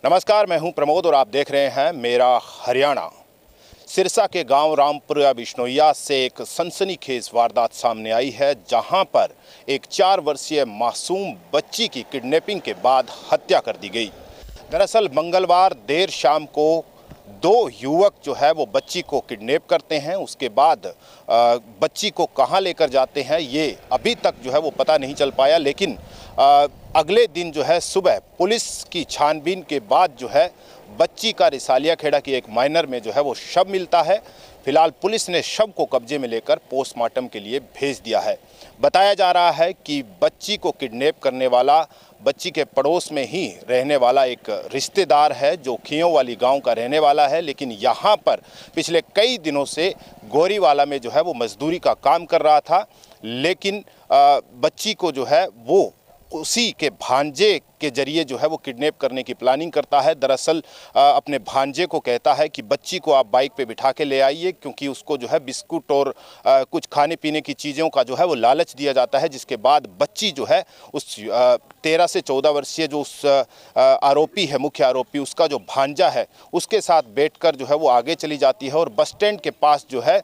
नमस्कार, मैं हूं प्रमोद और आप देख रहे हैं मेरा हरियाणा। सिरसा के गांव रामपुरा बिश्नोइया से एक सनसनीखेज वारदात सामने आई है, जहां पर एक 4 वर्षीय मासूम बच्ची की किडनैपिंग के बाद हत्या कर दी गई। दरअसल मंगलवार देर शाम को 2 युवक जो है वो बच्ची को किडनैप करते हैं। उसके बाद बच्ची को कहां लेकर जाते हैं ये अभी तक जो है वो पता नहीं चल पाया, लेकिन अगले दिन जो है सुबह पुलिस की छानबीन के बाद जो है बच्ची का रिसालिया खेड़ा की एक माइनर में जो है वो शव मिलता है। फिलहाल पुलिस ने शव को कब्जे में लेकर पोस्टमार्टम के लिए भेज दिया है। बताया जा रहा है कि बच्ची को किडनैप करने वाला बच्ची के पड़ोस में ही रहने वाला एक रिश्तेदार है, जो खियों वाली गांव का रहने वाला है, लेकिन यहां पर पिछले कई दिनों से गोरीवाला में जो है वो मजदूरी का काम कर रहा था। लेकिन बच्ची को जो है वो उसी के भांजे के जरिए जो है वो किडनैप करने की प्लानिंग करता है। दरअसल अपने भांजे को कहता है कि बच्ची को आप बाइक पे बिठा के ले आइए, क्योंकि उसको जो है बिस्कुट और कुछ खाने पीने की चीज़ों का जो है वो लालच दिया जाता है। जिसके बाद बच्ची जो है उस 13 से 14 वर्षीय जो उस आरोपी है, मुख्य आरोपी, उसका जो भांजा है, उसके साथ बैठकर जो है वो आगे चली जाती है और बस स्टैंड के पास जो है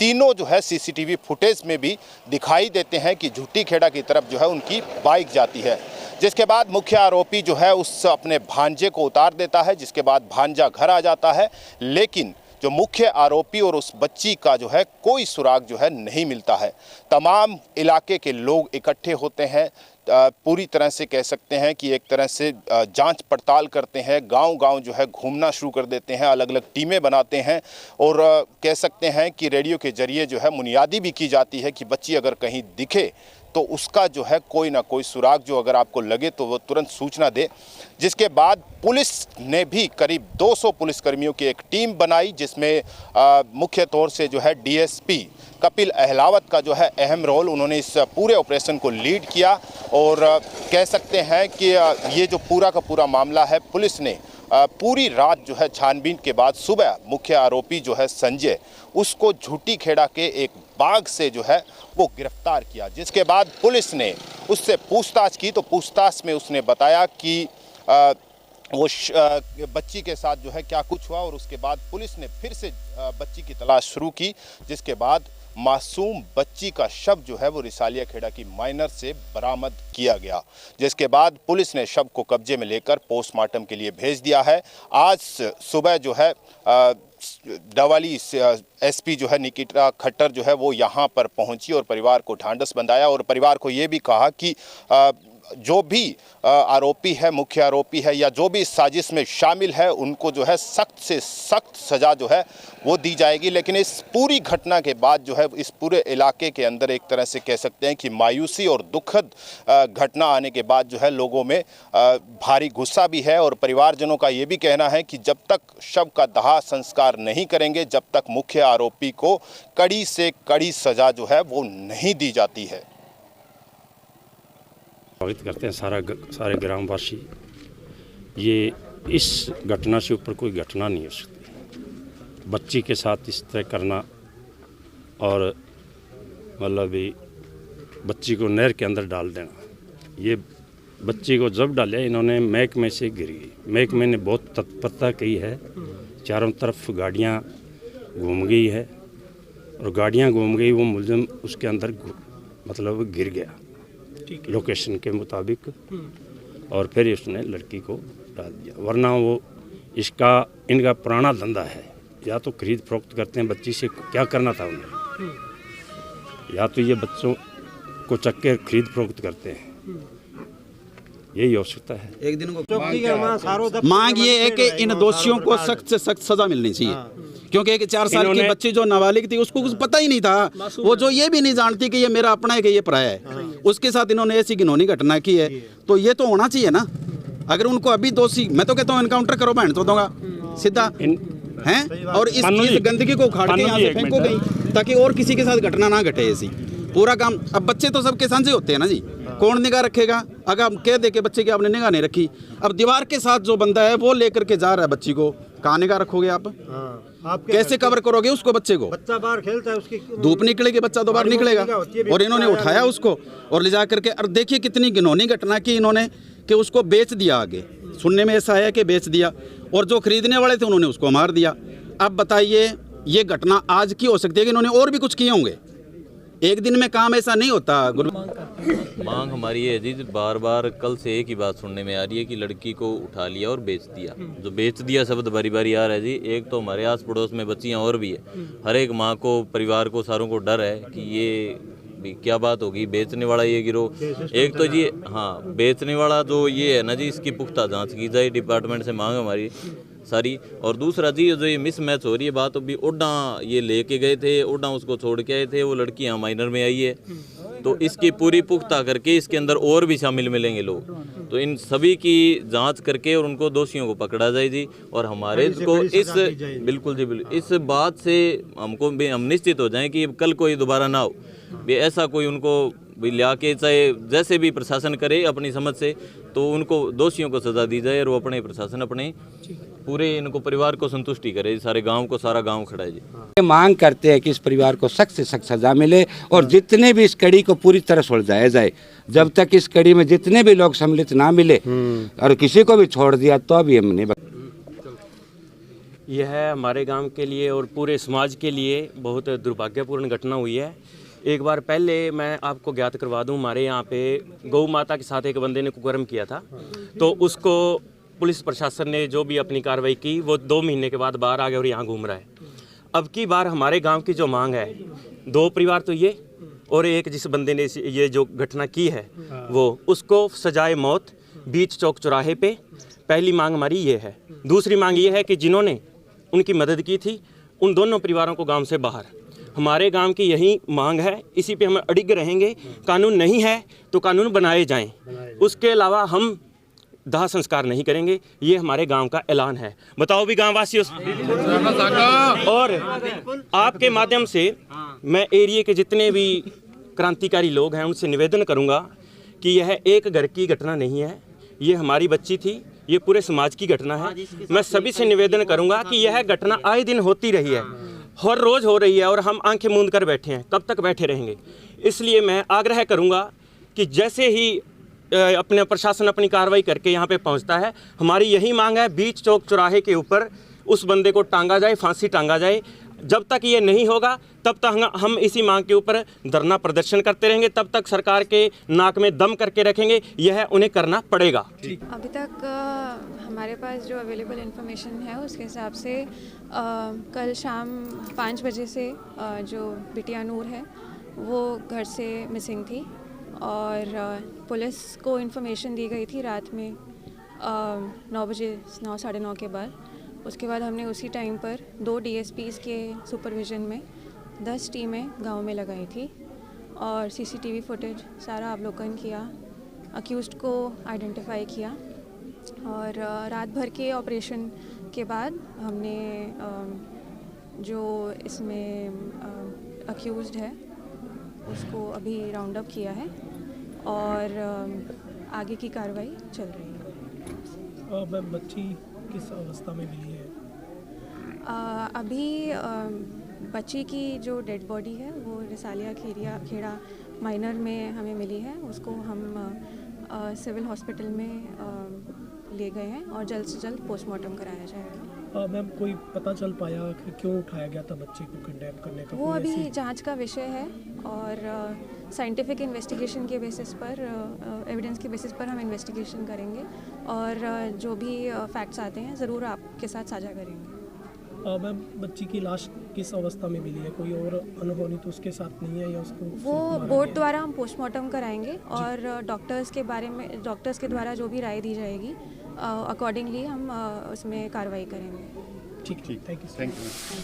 तीनों जो है सीसीटीवी फुटेज में भी दिखाई देते हैं कि झुट्टी खेड़ा की तरफ जो है उनकी बाइक जाती है। जिसके बाद मुख्य आरोपी जो है उस अपने भांजे को उतार देता है, जिसके बाद भांजा घर आ जाता है। लेकिन जो मुख्य आरोपी और उस बच्ची का जो है कोई सुराग जो है नहीं मिलता है। तमाम इलाके के लोग इकट्ठे होते हैं, पूरी तरह से कह सकते हैं कि एक तरह से जांच पड़ताल करते हैं, गांव-गांव जो है घूमना शुरू कर देते हैं, अलग अलग टीमें बनाते हैं और कह सकते हैं कि रेडियो के जरिए जो है मुनियादी भी की जाती है कि बच्ची अगर कहीं दिखे तो उसका जो है कोई ना कोई सुराग जो अगर आपको लगे तो वो तुरंत सूचना दे। जिसके बाद पुलिस ने भी करीब 200 पुलिसकर्मियों की एक टीम बनाई, जिसमें मुख्य तौर से जो है डीएसपी कपिल अहलावत का जो है अहम रोल, उन्होंने इस पूरे ऑपरेशन को लीड किया। और कह सकते हैं कि ये जो पूरा का पूरा मामला है, पुलिस ने पूरी रात जो है छानबीन के बाद सुबह मुख्य आरोपी जो है संजय, उसको झुट्टी खेड़ा के एक बाग से जो है वो गिरफ्तार किया। जिसके बाद पुलिस ने उससे पूछताछ की तो पूछताछ में उसने बताया कि वो बच्ची के साथ जो है क्या कुछ हुआ, और उसके बाद पुलिस ने फिर से बच्ची की तलाश शुरू की। जिसके बाद मासूम बच्ची का शव जो है वो रिसालिया खेड़ा की माइनर से बरामद किया गया। जिसके बाद पुलिस ने शव को कब्जे में लेकर पोस्टमार्टम के लिए भेज दिया है। आज सुबह जो है डवाली एसपी जो है निकिता खट्टर जो है वो यहाँ पर पहुंची और परिवार को ढांढस बंधाया और परिवार को ये भी कहा कि जो भी आरोपी है, मुख्य आरोपी है या जो भी इस साजिश में शामिल है, उनको जो है सख्त से सख्त सज़ा जो है वो दी जाएगी। लेकिन इस पूरी घटना के बाद जो है इस पूरे इलाके के अंदर एक तरह से कह सकते हैं कि मायूसी और दुखद घटना आने के बाद जो है लोगों में भारी गुस्सा भी है। और परिवारजनों का ये भी कहना है कि जब तक शव का दाह संस्कार नहीं करेंगे, जब तक मुख्य आरोपी को कड़ी से कड़ी सज़ा जो है वो नहीं दी जाती है। स्वागत करते हैं सारे ग्रामवासी। ये इस घटना से ऊपर कोई घटना नहीं हो सकती। बच्ची के साथ इस तरह करना और मतलब भी बच्ची को नहर के अंदर डाल देना, ये बच्ची को जब डाला इन्होंने महकमे से गिर गई। महकमे ने बहुत तत्परता की है, चारों तरफ गाड़ियाँ घूम गई है और गाड़ियाँ घूम गई, वो मुलजिम उसके अंदर मतलब गिर गया लोकेशन के मुताबिक, और फिर उसने लड़की को डाल दिया। वरना वो इनका पुराना धंधा है, या तो खरीद फरोख्त करते हैं। बच्ची से क्या करना था उन्हें, या तो ये बच्चों को चक्के खरीद फरोख्त करते हैं, यही हो सकता है। एक दिन को मांग ये है कि इन दोषियों को सख्त से सख्त सजा मिलनी चाहिए, क्योंकि एक 4 साल की बच्ची जो नाबालिग थी उसको कुछ पता ही नहीं था, वो जो ये भी नहीं जानती कि ये मेरा अपना है कि ये पराया है, उसके साथ इन्होंने ऐसी घिनौनी घटना की है। तो ये तो होना चाहिए ना। अगर उनको अभी दोषी, मैं तो कहता हूँ इनकाउंटर करो, बहन तो दूंगा सीधा हैं, और इस गंदगी को उखाड़ के यहाँ से फेंको कहीं, ताकि और किसी के साथ घटना ना घटे ऐसी। पूरा काम, अब बच्चे तो सबके साझे होते हैं ना जी, कौन निगाह रखेगा? अगर हम कह दे के बच्चे की आपने निगाह नहीं रखी, अब दीवार के साथ जो बंदा है वो लेकर के जा रहा है बच्ची को, कहाँ निगाह रखोगे आप? कैसे कवर करोगे उसको? बच्चे को बच्चा बाहर खेलता है, उसकी धूप निकलेगी, बच्चा तो बाहर निकलेगा। और इन्होंने उठाया उसको और ले जा करके, और देखिए कितनी घिनौनी घटना की इन्होंने कि उसको बेच दिया आगे। सुनने में ऐसा आया कि बेच दिया, और जो खरीदने वाले थे उन्होंने उसको मार दिया। अब बताइए ये घटना आज की हो सकती है कि इन्होंने और भी कुछ किए होंगे, एक दिन में काम ऐसा नहीं होता। मांग हमारी ये है जी, बार बार कल से एक ही बात सुनने में आ रही है कि लड़की को उठा लिया और बेच दिया। जो बेच दिया शब्द बारी बारी आ रहा है जी। एक तो हमारे आस पड़ोस में बच्चियां और भी है, हर एक माँ को, परिवार को, सारों को डर है कि ये भी क्या बात होगी, बेचने वाला ये गिरोह। एक तो जी हाँ, बेचने वाला जो ये है ना जी, इसकी पुख्ता जांच की जाए, डिपार्टमेंट से मांग हमारी सारी। और दूसरा जी जो ये मिसमैच हो रही है बात, अभी ओडा ये लेके गए थे, ओडा उसको छोड़ के आए थे, वो लड़की यहाँ माइनर में आई है, तो इसकी पूरी पुख्ता करके इसके अंदर और भी शामिल मिलेंगे लोग, तो इन सभी की जांच करके और उनको दोषियों को पकड़ा जाए जी। और हमारे को इस बिल्कुल जी बिल्कुल इस बात से हम निश्चित हो जाएं कि कल कोई दोबारा ना हो भी ऐसा कोई उनको भी लिया के, चाहे जैसे भी प्रशासन करे अपनी समझ से, तो उनको दोषियों को सजा दी जाए और वो अपने प्रशासन अपने पूरे इनको परिवार को संतुष्टि करे। सारे गांव को, सारा गांव खड़ा है जी। मांग करते हैं कि इस परिवार को सख्त से सख्त सजा मिले और जितने भी इस कड़ी को पूरी तरह सुलझाया जाए। जब तक इस कड़ी में जितने भी लोग सम्मिलित ना मिले और किसी को भी छोड़ दिया तो अभी हम नहीं। यह हमारे गांव के लिए और पूरे समाज के लिए बहुत दुर्भाग्यपूर्ण घटना हुई है। एक बार पहले मैं आपको ज्ञात करवा दूं, हमारे यहाँ पे गौ माता के साथ एक बंदे ने कुकर्म किया था, तो उसको पुलिस प्रशासन ने जो भी अपनी कार्रवाई की, वो 2 महीने के बाद बाहर आ गया और यहाँ घूम रहा है। अब की बार हमारे गांव की जो मांग है, 2 परिवार तो ये और एक जिस बंदे ने ये जो घटना की है वो, उसको सजाए मौत बीच चौक चौराहे पे, पहली मांग हमारी ये है। दूसरी मांग ये है कि जिन्होंने उनकी मदद की थी उन दोनों परिवारों को गांव से बाहर। हमारे गांव की यही मांग है, इसी पे हम अडिग रहेंगे। कानून नहीं है तो कानून बनाए जाएं, उसके अलावा हम दाह संस्कार नहीं करेंगे, ये हमारे गांव का ऐलान है। बताओ भी गांव वासियों। और आपके माध्यम से मैं एरिया के जितने भी क्रांतिकारी लोग हैं उनसे निवेदन करूंगा कि यह एक घर की घटना नहीं है, ये हमारी बच्ची थी, ये पूरे समाज की घटना है। मैं सभी से निवेदन करूंगा कि यह घटना आए दिन होती रही है, हर रोज हो रही है और हम आंखें मूंद कर बैठे हैं, कब तक बैठे रहेंगे। इसलिए मैं आग्रह करूंगा कि जैसे ही अपने प्रशासन अपनी कार्रवाई करके यहाँ पे पहुँचता है, हमारी यही मांग है बीच चौक चौराहे के ऊपर उस बंदे को टांगा जाए, फांसी टांगा जाए। जब तक ये नहीं होगा तब तक हम इसी मांग के ऊपर धरना प्रदर्शन करते रहेंगे, तब तक सरकार के नाक में दम करके रखेंगे, यह उन्हें करना पड़ेगा। अभी तक हमारे पास जो अवेलेबल इन्फॉर्मेशन है उसके हिसाब से कल शाम 5 बजे से जो बिटिया नूर है वो घर से मिसिंग थी और पुलिस को इन्फॉर्मेशन दी गई थी रात में 9 बजे, 9 साढ़े 9 के बाद। उसके बाद हमने उसी टाइम पर 2 DSPs के सुपरविज़न में 10 टीमें गांव में लगाई थी और CCTV फुटेज सारा अवलोकन किया, अक्यूज़्ड को आइडेंटिफाई किया और रात भर के ऑपरेशन के बाद हमने जो इसमें अक्यूज़्ड है उसको अभी राउंड अप किया है और आगे की कार्रवाई चल रही है। मैम बच्ची किस अवस्था में मिली है? अभी बच्ची की जो डेड बॉडी है वो रिसालिया खेड़ा माइनर में हमें मिली है, उसको हम सिविल हॉस्पिटल में ले गए हैं और जल्द से जल्द पोस्टमार्टम कराया जाएगा। मैम कोई पता चल पाया कि क्यों उठाया गया था बच्चे को किडनैप करने का? वो अभी जांच का विषय है और साइंटिफिक इन्वेस्टिगेशन के बेसिस पर, एविडेंस के बेसिस पर हम इन्वेस्टिगेशन करेंगे और जो भी फैक्ट्स आते हैं ज़रूर आपके साथ साझा करेंगे। मैम बच्ची की लाश किस अवस्था में मिली है? कोई और अनहोनी तो उसके साथ नहीं है या उसको? वो बोर्ड द्वारा हम पोस्टमार्टम कराएंगे और डॉक्टर्स के द्वारा जो भी राय दी जाएगी अकॉर्डिंगली हम उसमें कार्रवाई करेंगे। ठीक, थैंक यू।